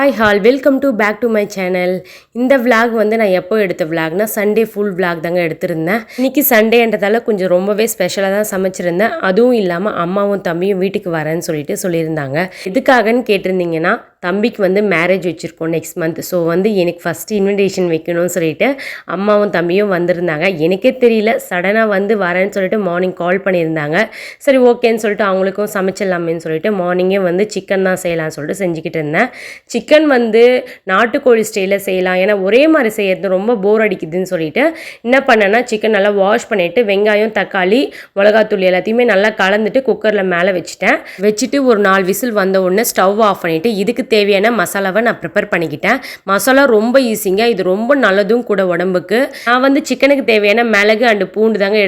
Hi all welcome back to my channel. இந்த vlog வந்து நான் எப்போ எடுத்த விளாக்னா சண்டே ஃபுல் விளாக் தாங்க எடுத்திருந்தேன். இன்றைக்கி சண்டேன்றதால கொஞ்சம் ரொம்பவே ஸ்பெஷலாக தான் சமைச்சிருந்தேன். அதுவும் இல்லாமல் அம்மாவும் தம்பியும் வீட்டுக்கு வரேன்னு சொல்லியிருந்தாங்க. எதுக்காகன்னு கேட்டிருந்தீங்கன்னா தம்பிக்கு வந்து மேரேஜ் வச்சுருக்கோம் நெக்ஸ்ட் மந்த். ஸோ வந்து எனக்கு ஃபஸ்ட்டு இன்விடேஷன் வைக்கணும்னு சொல்லிட்டு அம்மாவும் தம்பியும் வந்திருந்தாங்க. எனக்கே தெரியல, சடனாக வந்து வரேன்னு சொல்லிட்டு மார்னிங் கால் பண்ணியிருந்தாங்க. சரி ஓகேன்னு சொல்லிட்டு அவங்களுக்கும் சமைச்சிடலாமேன்னு சொல்லிட்டு மார்னிங்கே வந்து சிக்கன் தான் செய்யலாம்னு சொல்லிட்டு செஞ்சுக்கிட்டு இருந்தேன். சிக்கன் வந்து நாட்டுக்கோழி ஸ்டைலில் செய்யலாம், ஏன்னா ஒரே மாதிரி செய்யறது ரொம்ப போர் அடிக்குதுன்னு சொல்லிட்டு என்ன பண்ணேன்னா சிக்கன் நல்லா வாஷ் பண்ணிவிட்டு வெங்காயம் தக்காளி மிளகாத்தூள் எல்லாத்தையுமே நல்லா கலந்துட்டு குக்கரில் மேலே வச்சுட்டு ஒரு 4 விசில் வந்த உடனே ஸ்டவ் ஆஃப் பண்ணிவிட்டு இதுக்கு தேவையான மசாலாவை நான் ப்ரிப்பேர் பண்ணிக்கிட்டேன். மசாலா ரொம்ப ஈஸிங்க, இது ரொம்ப நல்லதும் கூட உடம்புக்கு. நான் வந்து சிக்கனுக்கு தேவையான மிளகு அண்டு பூண்டு தாங்க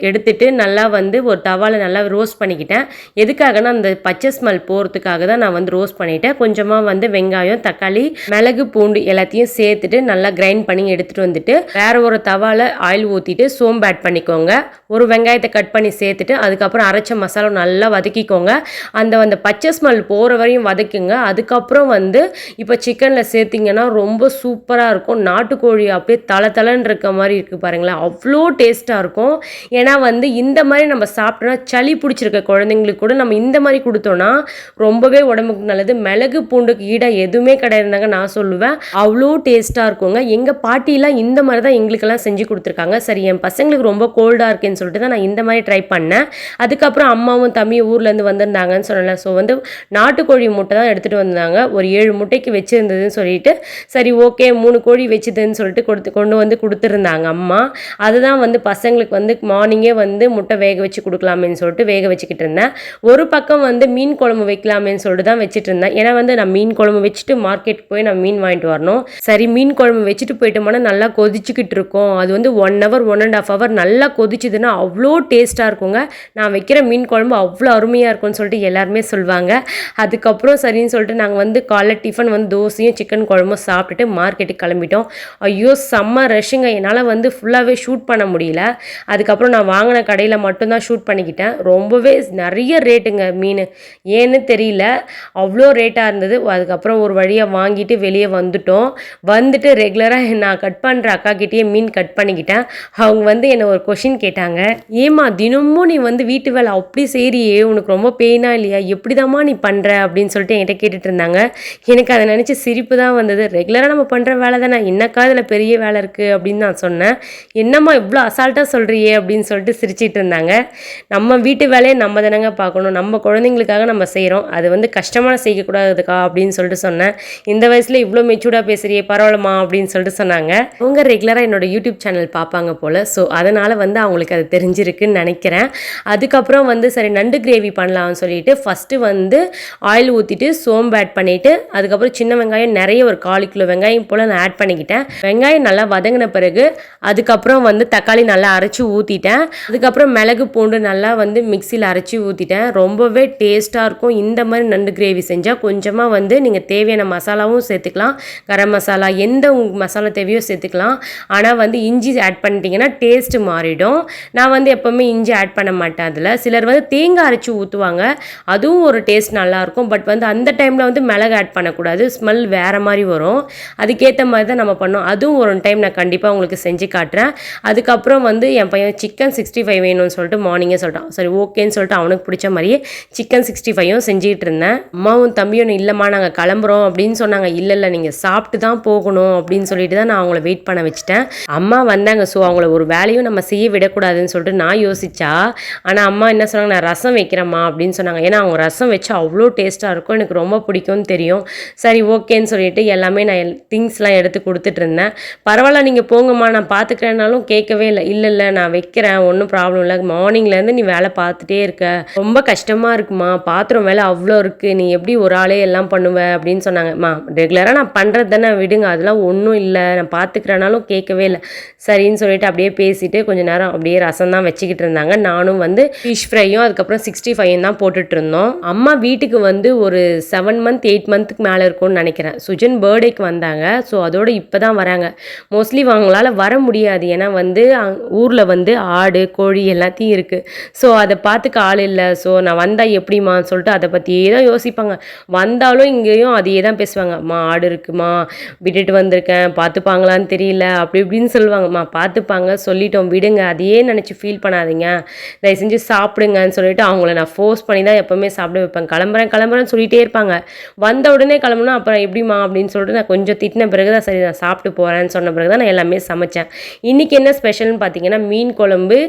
எடுத்துட்டு நல்லா வந்து ஒரு தவாவில் நல்லா ரோஸ்ட் பண்ணிக்கிட்டேன். எதுக்காகனா அந்த பச்சை ஸ்மெல் போகிறதுக்காக தான் நான் வந்து ரோஸ்ட் பண்ணிவிட்டேன். கொஞ்சமாக வந்து வெங்காயம் தக்காளி மிளகு பூண்டு எல்லாத்தையும் சேர்த்துட்டு நல்லா கிரைண்ட் பண்ணி எடுத்துகிட்டு வந்துட்டு வேற ஒரு தவாவில் ஆயில் ஊற்றிட்டு சோம்பு ஆட் பண்ணிக்கோங்க. ஒரு வெங்காயத்தை கட் பண்ணி சேர்த்துட்டு அதுக்கப்புறம் அரைச்ச மசாலா நல்லா வதக்கிக்கோங்க. அந்த பச்சை ஸ்மெல் போகிற வரையும் வதக்குங்க. அதுக்கப்புறம் வந்து இப்போ சிக்கனில் சேர்த்திங்கன்னா ரொம்ப சூப்பராக இருக்கும். நாட்டுக்கோழி அப்படியே தளன்னு இருக்க மாதிரி இருக்குது பாருங்களேன், அவ்வளோ டேஸ்ட்டாக இருக்கும். ஏன்னா வந்து இந்த மாதிரி நம்ம சாப்பிட்டோன்னா சளி பிடிச்சிருக்க குழந்தைங்களுக்கு கூட நம்ம இந்த மாதிரி கொடுத்தோன்னா ரொம்பவே உடம்புக்கு நல்லது. மிளகு பூண்டுக்கு ஈடாக எதுவுமே கிடையாதுதாங்க நான் சொல்லுவேன். அவ்வளோ டேஸ்ட்டாக இருக்குங்க. எங்கள் பாட்டிலாம் இந்த மாதிரி தான் எங்களுக்கெல்லாம் செஞ்சு கொடுத்துருக்காங்க. சரி, என் பசங்களுக்கு ரொம்ப கோல்டாக இருக்கேன்னு சொல்லிட்டு தான் நான் இந்த மாதிரி ட்ரை பண்ணேன். அதுக்கப்புறம் அம்மாவும் தம்பியும் ஊர்லேருந்து வந்திருந்தாங்கன்னு சொன்னல. ஸோ வந்து நாட்டுக்கோழி முட்டை தான் எடுத்துகிட்டு வந்தாங்க. ஒரு 7 முட்டைக்கு வச்சுருந்ததுன்னு சொல்லிட்டு சரி ஓகே 3 கோழி வச்சுதுன்னு சொல்லிட்டு கொண்டு வந்து கொடுத்துருந்தாங்க அம்மா. அதுதான் வந்து பசங்களுக்கு வந்து மார்னிங்கே வந்து முட்டை வேக வச்சு கொடுக்கலாமேன்னு சொல்லிட்டு வேக வச்சுக்கிட்டு இருந்தேன். ஒரு பக்கம் வந்து மீன் குழம்பு வைக்கலாமேன்னு சொல்லிட்டு தான் வச்சுட்டு இருந்தேன். ஏன்னா வந்து நான் மீன் குழம்பு வச்சுட்டு மார்க்கெட்டுக்கு போய் நான் மீன் வாங்கிட்டு வரணும். சரி மீன் குழம்பு வச்சுட்டு போயிட்டோம்னா நல்லா கொதிச்சுக்கிட்டு இருக்கும். அது வந்து 1 hour 1.5 hour நல்லா கொதிச்சுதுன்னா அவ்வளோ டேஸ்ட்டாக இருக்குங்க. நான் வைக்கிற மீன் குழம்பு அவ்வளோ அருமையாக இருக்கும்னு சொல்லிட்டு எல்லாருமே சொல்லுவாங்க. அதுக்கப்புறம் சரின்னு சொல்லிட்டு நாங்கள் வந்து காலைல டிஃபன் வந்து தோசையும் சிக்கன் குழம்பும் சாப்பிட்டுட்டு மார்க்கெட்டுக்கு கிளம்பிட்டோம். ஐயோ செம்ம ரஷ்ஷுங்க, என்னால் வந்து ஃபுல்லாகவே ஷூட் பண்ண முடியல. அதுக்கப்புறம் நான் வாங்கின கடையில் மட்டும்தான் ஷூட் பண்ணிக்கிட்டேன். ரொம்பவே நிறைய ரேட்டுங்க மீன், ஏன்னு தெரியல அவ்வளோ ரேட்டாக இருந்தது. அதுக்கப்புறம் ஒரு வழியாக வாங்கிட்டு வெளியே வந்துட்டு ரெகுலராக நான் கட் பண்ணுற அக்காக்கிட்டேயே மீன் கட் பண்ணிக்கிட்டேன். அவங்க வந்து என்னை ஒரு கொஷின் கேட்டாங்க, ஏமா தினமும் நீ வந்து வீட்டு வேலை அப்படி செய்கிறியே, உனக்கு ரொம்ப பெயினா இல்லையா, எப்படிதாம்மா நீ பண்ணுற அப்படின்னு சொல்லிட்டு என்கிட்ட கேட்டுட்டு இருந்தாங்க. எனக்கு அதை நினச்சி சிரிப்பு தான் வந்தது. ரெகுலராக நம்ம பண்ணுற வேலை தானே, என்னக்கா இதில் பெரிய வேலை இருக்குது அப்படின்னு நான் சொன்னேன். என்னம்மா இவ்வளோ அசால்ட்டாக சொல்கிறியே அப்படின்னு சொல்லிட்டு சிரிச்சிட்டு இருந்தாங்க. நம்ம வீட்டு வேலையை நம்ம தானங்க பார்க்கணும், நம்ம குழந்தைங்களுக்காக நம்ம செய்கிறோம், அது வந்து கஷ்டமான செய்யக்கூடாதுக்கா அப்படின்னு சொல்லிட்டு சொன்னேன். இந்த வயசில் இவ்வளோ மெச்சூர்டாக பேசுகிறியே பரவாயில்லம்மா அப்படின்னு சொல்லிட்டு சொன்னாங்க. அவங்க ரெகுலராக என்னோட யூடியூப் சேனல் பார்ப்பாங்க போல். ஸோ அதனால் வந்து அவங்களுக்கு அது தெரிஞ்சிருக்குன்னு நினைக்கிறேன். அதுக்கப்புறம் வந்து சரி நண்டு கிரேவி பண்ணலாம்னு சொல்லிட்டு ஃபஸ்ட்டு வந்து ஆயில் ஊற்றிட்டு சோம்பு ஆட் பண்ணிவிட்டு அதுக்கப்புறம் சின்ன வெங்காயம் நிறைய ஒரு 1/4 கிலோ வெங்காயம் போல் நான் ஆட் பண்ணிக்கிட்டேன். வெங்காயம் நல்லா வதங்கின பிறகு அதுக்கப்புறம் வந்து தக்காளி நல்லா அரைச்சி ஊற்றிட்டேன். அதுக்கப்புறம் மிளகு பூண்டு நல்லா வந்து மிக்சியில் அரைச்சி ஊற்றிட்டேன். ரொம்பவே டேஸ்ட்டாக இருக்கும். இந்த மாதிரி நண்டு கிரேவி செஞ்சால் கொஞ்சமாக வந்து நீங்கள் தேவையான மசாலாவும் சேர்த்துக்கலாம், கரம் மசாலா எந்த மசாலா தேவையோ சேர்த்துக்கலாம். ஆனால் வந்து இஞ்சி ஆட் பண்ணிட்டீங்கன்னா டேஸ்ட்டு மாறிடும். நான் வந்து எப்போவுமே இஞ்சி ஆட் பண்ண மாட்டேன். அதில் சிலர் வந்து தேங்காய் அரைச்சி ஊற்றுவாங்க, அதுவும் ஒரு டேஸ்ட் நல்லாயிருக்கும். பட் வந்து அந்த டைமில் வந்து மிளகு ஆட் பண்ணக்கூடாது, ஸ்மெல் வேறு மாதிரி வரும். அதுக்கேற்ற மாதிரி தான் நம்ம பண்ணோம். அதுவும் ஒரு டைம் நான் கண்டிப்பாக உங்களுக்கு செஞ்சு காட்டுறேன். அதுக்கப்புறம் வந்து என் பையன் சிக்கன் 65 வேணும்னு சொல்லிட்டு மார்னிங்கே சொல்லிட்டான். சரி ஓகேன்னு சொல்லிட்டு அவனுக்கு பிடிச்ச மாதிரியே சிக்கன் 65யும் செஞ்சுக்கிட்டு இருந்தேன். அம்மாவும் தம்பியும் இல்லைம்மா நாங்கள் கிளம்புறோம் அப்படின்னு சொன்னாங்க. இல்லை நீங்கள் சாப்பிட்டு தான் போகணும் அப்படின்னு சொல்லிட்டு தான் நான் அவங்கள வெயிட் பண்ண வச்சுட்டேன். அம்மா வந்தாங்க. ஸோ அவங்கள ஒரு வேலையும் நம்ம செய்ய விடக்கூடாதுன்னு சொல்லிட்டு நான் யோசிச்சா, ஆனால் அம்மா என்ன சொன்னாங்க, நான் ரசம் வைக்கிறேம்மா அப்படின்னு சொன்னாங்க. ஏன்னா அவங்க ரசம் வச்சு அவ்வளோ டேஸ்ட்டாக இருக்கும், எனக்கு ரொம்ப பிடிக்கும்னு தெரியும். சரி ஓகேன்னு சொல்லிட்டு எல்லாமே நான் திங்ஸ்லாம் எடுத்து கொடுத்துட்டு இருந்தேன். பரவாயில்ல நீங்கள் போங்கம்மா நான் பார்த்துக்கிறேன்னாலும் கேட்கவே இல்லை நான் வைக்கிறேன், ஒன்றும் ப்ராப்ளம் இல்லை, மார்னிங்லேருந்து நீ வேலை பார்த்துட்டே இருக்க, ரொம்ப கஷ்டமாக இருக்குமா, பாத்திரம் வேலை அவ்வளோ இருக்குது, நீ எப்படி ஒரு ஆளே எல்லாம் பண்ணுவ அப்படின்னு சொன்னாங்கம்மா. ரெகுலராக நான் பண்ணுறது தானே விடுங்க, அதெல்லாம் ஒன்றும் இல்லை, நான் பார்த்துக்கிறேனாலும் கேட்கவே இல்லை. சரின்னு சொல்லிட்டு அப்படியே பேசிட்டு கொஞ்சம் நேரம் அப்படியே ரசம் தான் வச்சுக்கிட்டு இருந்தாங்க. நானும் வந்து ஃபிஷ் ஃப்ரையும் அதுக்கப்புறம் 65 தான் போட்டுட்டு இருந்தோம். அம்மா வீட்டுக்கு வந்து ஒரு 7 month 8 monthக்கு மேலே இருக்கும்னு நினைக்கிறேன். சுஜன் பர்த்டேக்கு வந்தாங்க. ஸோ அதோடு இப்போ தான் வராங்க. மோஸ்ட்லி அவங்களால வர முடியாது, ஏன்னா வந்து ஊரில் வந்து ஆடு கோழி எல்லாத்தையும் இருக்குது. ஸோ அதை பார்த்துக்க ஆள் இல்லை. ஸோ நான் வந்தால் எப்படிமான்னு சொல்லிட்டு அதை பற்றியே தான் யோசிப்பாங்க. வந்தாலும் இங்கேயும் அதையே தான் பேசுவாங்க. அம்மா ஆடு இருக்குமா, விட்டுட்டு வந்திருக்கேன், பார்த்துப்பாங்களான்னு தெரியல, அப்படி இப்படின்னு சொல்லுவாங்கம்மா. பார்த்துப்பாங்க, சொல்லிட்டோம் விடுங்க, அதையே நினச்சி ஃபீல் பண்ணாதீங்க, தயவு செஞ்சு சாப்பிடுங்கன்னு சொல்லிட்டு அவங்கள நான் ஃபோர்ஸ் பண்ணி தான் எப்போவுமே சாப்பிட வைப்பேன். கிளம்புறேன்னு சொல்லிகிட்டே இருப்பாங்க. வந்த உடனே கிளம்புனா அப்புறம் எப்படிம்மா அப்படின்னு சொல்லிட்டு நான் கொஞ்சம் திட்டின பிறகு தான் சரி நான் சாப்பிட்டு போகிறேன்னு சொன்ன பிறகு தான் நான் எல்லாமே சமைச்சேன். இன்றைக்கி என்ன ஸ்பெஷல்னு பார்த்தீங்கன்னா மீன் குழம்பு,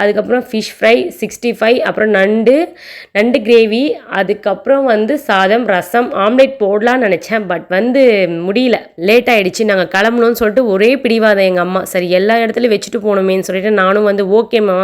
அதுக்கப்புறம் ஃபிஷ் ஃப்ரை, 65, அப்புறம் நண்டு கிரேவி, அதுக்கப்புறம் வந்து சாதம், ரசம், ஆம்லேட் போடலான்னு நினச்சேன். பட் வந்து முடியல, லேட் ஆகிடுச்சு. நாங்கள் கிளம்பணும்னு சொல்லிட்டு ஒரே பிடிவாதம் எங்கள் அம்மா. சரி எல்லா இடத்துலையும் வச்சுட்டு போகணுமேன்னு சொல்லிட்டு நானும் வந்து ஓகேம்மா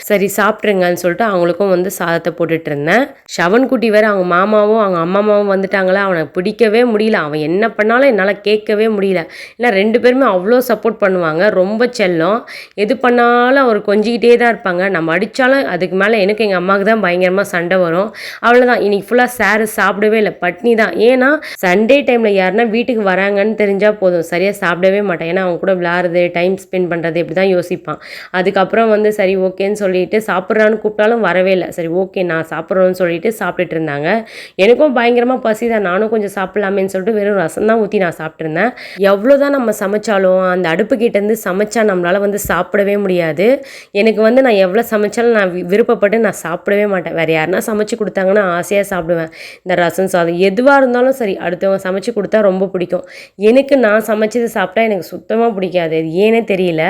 சரி சாப்பிட்ருங்கன்னு சொல்லிட்டு அவங்களுக்கும் வந்து சாதத்தை போட்டுட்டு இருந்தேன். ஷவன் குட்டி வேறு அவங்க மாமாவும் அவங்க அம்மாவும் வந்துட்டாங்களா, அவனை பிடிக்கவே முடியல. அவன் என்ன பண்ணாலும் என்னால் கேட்கவே முடியல. ஏன்னா 2 பேருமே அவ்வளோ சப்போர்ட் பண்ணுவாங்க, ரொம்ப செல்லம். எது பண்ணாலும் அவர் கொஞ்சிக்கிட்டே தான் இருப்பாங்க. நம்ம அடித்தாலும் அதுக்கு மேலே எனக்கு எங்கள் அம்மாவுக்கு தான் பயங்கரமாக சண்டை வரும். அவ்வளோதான், இன்றைக்கி ஃபுல்லாக சாரு சாப்பிடவே இல்லை, பட்னி தான். ஏன்னா சண்டே டைமில் யாருன்னா வீட்டுக்கு வராங்கன்னு தெரிஞ்சால் போதும், சரியாக சாப்பிடவே மாட்டேன். ஏன்னா அவங்க கூட விளாடுறது, டைம் ஸ்பெண்ட் பண்ணுறது இப்படி தான் யோசிப்பான். அதுக்கப்புறம் வந்து சரி ஓகேன்னு சொல்லிட்டு சாப்பிட்றான்னு கூப்பிட்டாலும் வரவே இல்லை. சரி ஓகே நான் சாப்பிட்றோன்னு சொல்லிட்டு சாப்பிட்டுட்டு இருந்தாங்க. எனக்கும் பயங்கரமாக பசி தான், நானும் கொஞ்சம் சாப்பிட்லாமேன்னு சொல்லிட்டு வெறும் ரசம் தான் ஊற்றி நான் சாப்பிட்ருந்தேன். எவ்வளோ தான் நம்ம சமைச்சாலும் அந்த அடுப்பு கிட்டேருந்து சமைச்சா நம்மளால் வந்து சாப்பிடவே முடியாது. எனக்கு வந்து நான் எவ்வளோ சமைச்சாலும் நான் விருப்பப்பட்டு நான் சாப்பிடவே மாட்டேன். வேறு யாருன்னா சமைச்சு கொடுத்தாங்கன்னா ஆசையாக சாப்பிடுவேன். இந்த ரசம் சாதம் எதுவாக இருந்தாலும் சரி அடுத்தவங்க சமைச்சு கொடுத்தா ரொம்ப பிடிக்கும். எனக்கு நான் சமைச்சது சாப்பிட்டா எனக்கு சுத்தமாக பிடிக்காது, அது ஏனே தெரியல.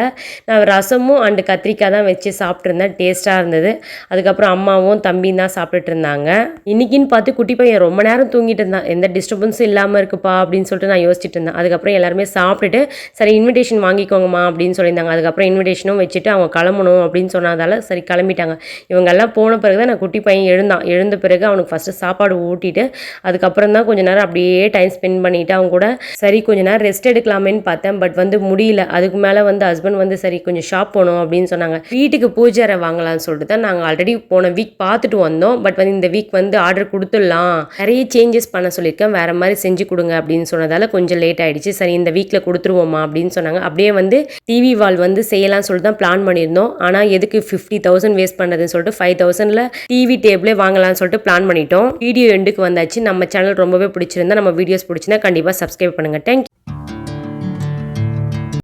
நான் ரசமும் அண்டு கத்திரிக்காய் தான் வச்சு சாப்பிட்ருந்தேன், டேஸ்ட்டாக இருந்தது. அதுக்கப்புறம் அம்மாவும் தம்பியும் தான் சாப்பிட்டுட்டு இருந்தாங்க. இன்றைக்கின்னு பார்த்து குட்டி பையன் ரொம்ப நேரம் தூங்கிட்டு இருந்தான். எந்த டிஸ்டர்பன்ஸும் இல்லாமல் இருக்குப்பா அப்படின்னு சொல்லிட்டு நான் யோசிச்சுட்டு இருந்தேன். அதுக்கப்புறம் எல்லாருமே சாப்பிட்டுட்டு சரி இன்விடேஷன் வாங்கிக்கோங்கம்மா அப்படின்னு சொல்லியிருந்தாங்க. அதுக்கப்புறம் இன்விடேஷனும் வச்சுட்டு அவங்க கிளம்பணும் அப்படின்னு சொன்னதால சரி கிளம்பிட்டாங்க. இவங்கெல்லாம் போன பிறகு தான் நான் குட்டி பையன் எழுந்த பிறகு அவனுக்கு ஃபஸ்ட்டு சாப்பாடு ஊட்டிட்டு அதுக்கப்புறம் தான் கொஞ்சம் நேரம் அப்படியே டைம் ஸ்பெண்ட் பண்ணிவிட்டு அவங்க கூட சரி கொஞ்சம் நேரம் ரெஸ்ட் எடுக்கலாமேன்னு பார்த்தேன். பட் வந்து முடியல. அதுக்கு மேலே வந்து ஹஸ்பண்ட் வந்து சரி கொஞ்சம் ஷாப் போகணும் அப்படின்னு சொன்னாங்க. வீட்டுக்கு பூஜை அறை வாங்கலாம்னு சொல்லிட்டு தான் நாங்கள் ஆல்ரெடி போன வீக் பார்த்துட்டு வந்தோம். பட் வந்து இந்த வீக் வந்து ஆர்டர் கொடுத்துடலாம், நிறைய சேஞ்சஸ் பண்ண சொல்லியிருக்கேன், வேறு மாதிரி செஞ்சு கொடுங்க அப்படின்னு சொன்னதால கொஞ்சம் லேட் ஆகிடுச்சு. சரி இந்த வீக்கில் கொடுத்துருவோமா அப்படின்னு சொன்னாங்க. அப்படியே வந்து டிவி வால் வந்து செய்யலாம்னு சொல்லிட்டு தான் பிளான் பண்ணியிருந்தோம். ஆனால் எதுக்கு 50,000 வேஸ்ட் பண்ணுறதுன்னு சொல்லிட்டு 5,000ல் டிவி டேபிளே வாங்கலாம்னு சொல்லிட்டு பிளான் பண்ணிட்டோம். வீடியோ எண்டுக்கு வந்தாச்சு. நம்ம சேனல் ரொம்பவே பிடிச்சிருந்தா, நம்ம வீடியோஸ் பிடிச்சிருந்தா கண்டிப்பாக சப்ஸ்கிரைப் பண்ணுங்கள். தேங்க்யூ.